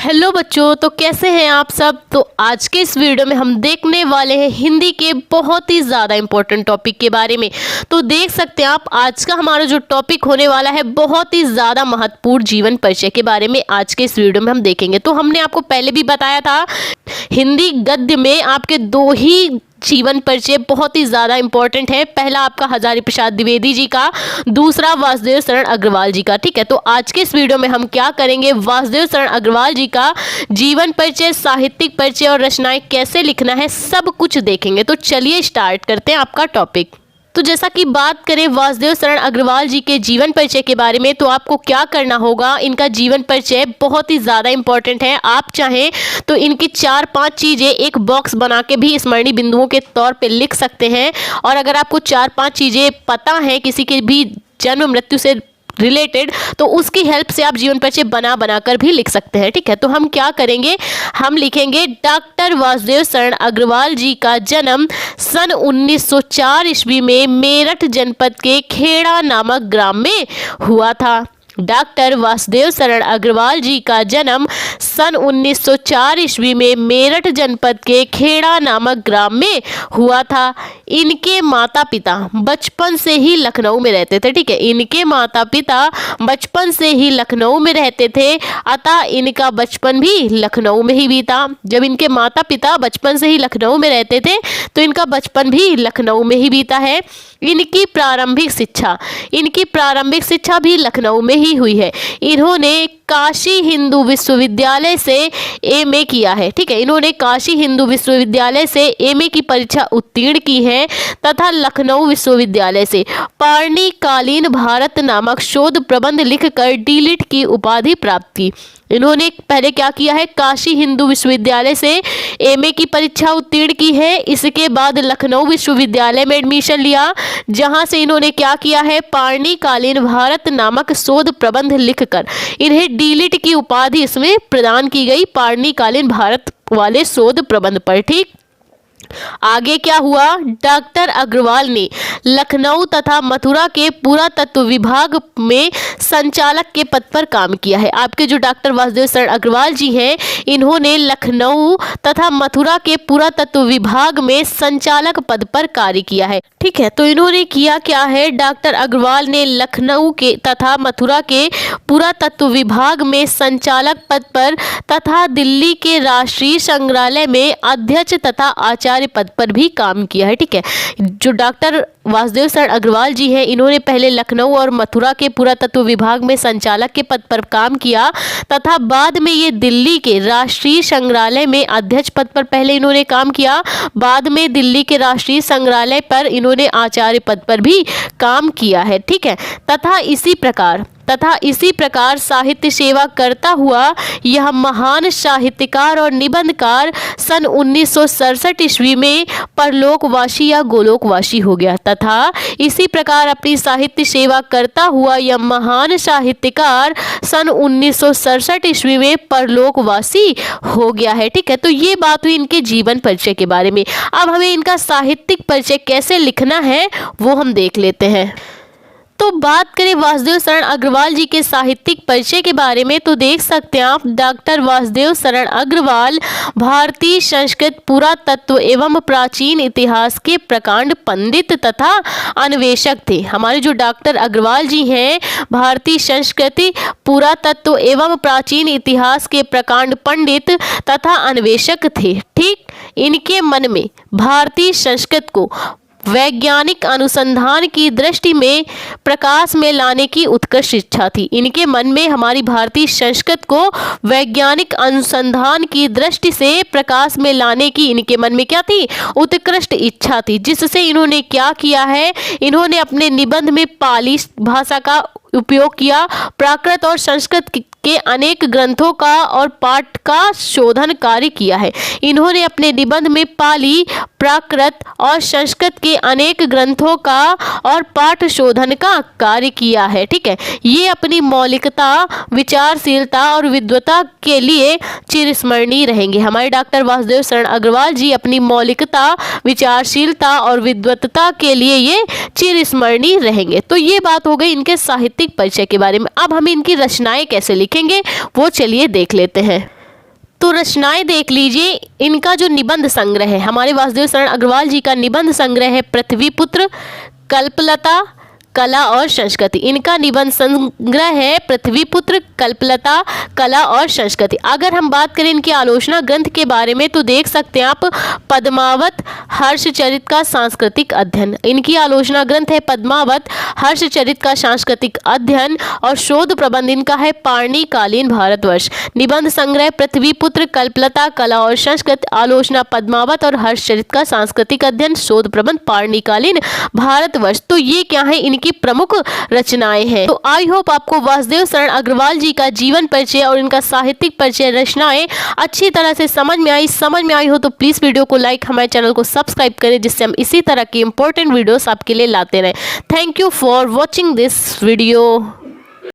Hello बच्चों, तो कैसे हैं आप सब। तो आज के इस वीडियो में हम देखने वाले हैं हिंदी के बहुत ही ज़्यादा इम्पोर्टेंट टॉपिक के बारे में। तो देख सकते हैं आप, आज का हमारा जो टॉपिक होने वाला है बहुत ही ज़्यादा महत्वपूर्ण जीवन परिचय के बारे में आज के इस वीडियो में हम देखेंगे। तो हमने आपको पहले भी बताया था, हिंदी गद्य में आपके दो ही जीवन परिचय बहुत ही ज़्यादा इंपॉर्टेंट है। पहला आपका हजारी प्रसाद द्विवेदी जी का, दूसरा वासुदेव शरण अग्रवाल जी का। ठीक है, तो आज के इस वीडियो में हम क्या करेंगे, वासुदेव शरण अग्रवाल जी का जीवन परिचय, साहित्यिक परिचय और रचनाएं कैसे लिखना है, सब कुछ देखेंगे। तो चलिए स्टार्ट करते हैं आपका टॉपिक। तो जैसा कि बात करें वासुदेव शरण अग्रवाल जी के जीवन परिचय के बारे में, तो आपको क्या करना होगा, इनका जीवन परिचय बहुत ही ज़्यादा इंपॉर्टेंट है। आप चाहें तो इनकी 4-5 चीज़ें एक बॉक्स बना के भी स्मरणीय बिंदुओं के तौर पे लिख सकते हैं। और अगर आपको 4-5 चीज़ें पता हैं किसी के भी जन्म मृत्यु से रिलेटेड, तो उसकी हेल्प से आप जीवन परिचय बना कर भी लिख सकते हैं। ठीक है, तो हम क्या करेंगे, हम लिखेंगे डॉक्टर वासुदेव शरण अग्रवाल जी का जन्म सन 1904 ईस्वी में मेरठ जनपद के खेड़ा नामक ग्राम में हुआ था। डॉक्टर वासुदेव शरण अग्रवाल जी का जन्म सन 1904 ईस्वी में मेरठ जनपद के खेड़ा नामक ग्राम में हुआ था। इनके माता पिता बचपन से ही लखनऊ में रहते थे। ठीक है, इनके माता पिता बचपन से ही लखनऊ में रहते थे, अतः इनका बचपन भी लखनऊ में ही बीता। जब इनके माता पिता बचपन से ही लखनऊ में रहते थे, तो इनका बचपन भी लखनऊ में ही बीता है। इनकी प्रारंभिक शिक्षा भी लखनऊ में ही हुई है। इन्होंने काशी हिंदू विश्वविद्यालय से एमए किया है। ठीक है, इन्होंने काशी हिंदू विश्वविद्यालय से एमए की परीक्षा उत्तीर्ण की है तथा लखनऊ विश्वविद्यालय से पाणिकालीन भारत नामक शोध प्रबंध लिखकर डीलिट की उपाधि प्राप्त की। इन्होंने पहले क्या किया है, काशी हिंदू विश्वविद्यालय से एमए की परीक्षा उत्तीर्ण की है। इसके बाद लखनऊ विश्वविद्यालय में एडमिशन लिया, जहां से इन्होंने क्या किया है, पाणिकालीन भारत नामक शोध प्रबंध लिखकर इन्हें डीलिट की उपाधि इसमें प्रदान की गई, पाणिकालीन भारत वाले शोध प्रबंध पर। ठीक, आगे क्या हुआ, डॉक्टर अग्रवाल ने लखनऊ तथा मथुरा के पुरातत्व विभाग में संचालक के पद पर काम किया है। आपके जो डॉक्टर वासुदेव शरण अग्रवाल जी हैं, इन्होंने लखनऊ तथा मथुरा के पुरातत्व विभाग में संचालक पद पर कार्य किया है। ठीक है, तो इन्होंने किया क्या है, डॉक्टर अग्रवाल ने लखनऊ के तथा मथुरा के पुरातत्व विभाग में संचालक पद पर तथा दिल्ली के राष्ट्रीय संग्रहालय में अध्यक्ष तथा आचार्य पद पर भी काम किया है। ठीक है, जो डॉक्टर वासुदेव शरण अग्रवाल जी हैं, इन्होंने पहले लखनऊ और मथुरा के पुरातत्व विभाग में संचालक के पद पर काम किया तथा बाद में ये दिल्ली के राष्ट्रीय संग्रहालय में अध्यक्ष पद पर पहले इन्होंने काम किया, बाद में दिल्ली के राष्ट्रीय संग्रहालय पर इन्होंने आचार्य पद पर भी काम किया है। ठीक है, तथा इसी प्रकार साहित्य सेवा करता हुआ यह महान साहित्यकार और निबंधकार सन 1967 ईस्वी में परलोकवासी या गोलोकवासी हो गया। तथा इसी प्रकार अपनी साहित्य सेवा करता हुआ यह महान साहित्यकार सन 1967 ईस्वी में परलोकवासी हो गया है। ठीक है, तो ये बात हुई इनके जीवन परिचय के बारे में। अब हमें इनका साहित्यिक परिचय कैसे लिखना है वो हम देख लेते हैं। तो बात करें वासुदेव शरण अग्रवाल जी के साहित्यिक परिचय के बारे में, तो देख सकते हैं आप, डॉक्टर वासुदेव शरण अग्रवाल भारतीय संस्कृत, पुरातत्व एवं प्राचीन इतिहास के प्रकांड पंडित तथा अन्वेषक थे। हमारे जो डॉक्टर अग्रवाल जी हैं, भारतीय संस्कृति, पुरातत्व एवं प्राचीन इतिहास के प्रकांड पंडित तथा अन्वेषक थे। ठीक, इनके मन में भारतीय संस्कृत को वैज्ञानिक अनुसंधान की दृष्टि में प्रकाश में लाने की उत्कृष्ट इच्छा थी। इनके मन में हमारी भारतीय संस्कृत को वैज्ञानिक अनुसंधान की दृष्टि से प्रकाश में लाने की इनके मन में क्या थी, उत्कृष्ट इच्छा थी, जिससे इन्होंने क्या किया है, इन्होंने अपने निबंध में पाली भाषा का उपयोग किया, प्राकृत और संस्कृत के अनेक ग्रंथों का और पाठ का शोधन कार्य किया है। इन्होंने अपने निबंध में पाली, प्राकृत और संस्कृत के अनेक ग्रंथों का और पाठ शोधन का कार्य किया है। ठीक है, ये अपनी मौलिकता, विचारशीलता और विद्वता के लिए चिरस्मरणीय रहेंगे। हमारे डॉक्टर वासुदेव शरण अग्रवाल जी अपनी मौलिकता, विचारशीलता और विद्वत्ता के लिए ये चिरस्मरणीय रहेंगे। तो ये बात हो गई इनके साहित्यिक परिचय के बारे में। अब हम इनकी रचनाएं कैसे लिखेंगे वो चलिए देख लेते हैं। तो रचनाएं देख लीजिए, इनका जो निबंध संग्रह है, हमारे वासुदेव शरण अग्रवाल जी का निबंध संग्रह है पृथ्वीपुत्र, कल्पलता, कला और संस्कृति। इनका निबंध संग्रह है पृथ्वीपुत्र, कल्पलता, कला और संस्कृति। अगर हम बात करें इनकी आलोचना ग्रंथ के बारे में तो देख सकते हैं आप पद्मावत हर्षचरित का सांस्कृतिक अध्ययन। इनकी आलोचना ग्रंथ है पद्मावत हर्षचरित का सांस्कृतिक अध्ययन और शोध प्रबंध इनका है पाणिकालीन भारतवर्ष। निबंध संग्रह पृथ्वीपुत्र, कल्पलता, कला और संस्कृति, आलोचना पद्मावत और हर्षचरित का सांस्कृतिक अध्ययन, शोध प्रबंध पाणिकालीन भारतवर्ष। तो ये क्या है, इनकी प्रमुख रचनाएं हैं। तो आई होप आपको वासुदेव शरण अग्रवाल जी का जीवन परिचय और इनका साहित्यिक परिचय, रचनाएं अच्छी तरह से समझ में आई हो तो प्लीज वीडियो को लाइक, हमारे चैनल को सब्सक्राइब करें, जिससे हम इसी तरह की इंपॉर्टेंट वीडियोस आपके लिए लाते रहें। Thank you for watching this video.